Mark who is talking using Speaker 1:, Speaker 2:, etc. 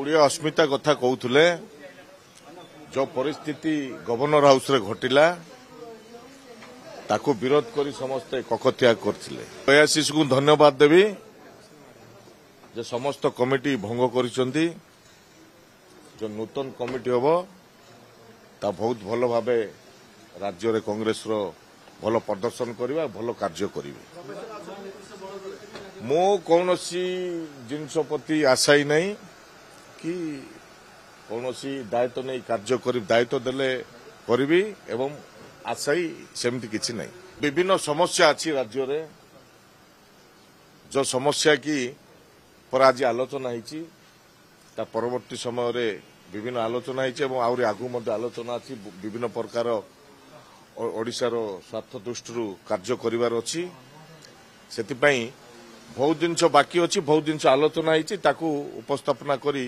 Speaker 1: गुड़िया अस्मिता कथा कहते जो परिस्थिति गवर्नर हाउस रे घटिला ताको विरोध करी समस्ते ककत्याग करथिले। आशीष को धन्यवाद देवी जे समस्त कमिटी भंग करिसंती। जो नूतन कमिटी हम ता बहुत भल भाव राज्य रे कांग्रेस रो भल प्रदर्शन करवा भल कार्य करिवे। मो कौनसी जिनस प्रति आशाई नहीं कि कौनसी दायित्व नहीं कार्य कर दायित्व देले करी एवं आशाई सेमती किछि नहीं। विभिन्न समस्या अच्छी राज्य रे जो समस्या की पर आज आलोचना होती परवर्ती समय रे विभिन्न आलोचना होती आहरी आगु मध्य आलोचना अच्छी विभिन्न प्रकार ओडिशार स्वार्थ दृष्टि कार्य करिवार अछि। सेतिपई बहुत जिनस बाकी अच्छी बहुत जिनस आलोचना होती उपस्थापना करी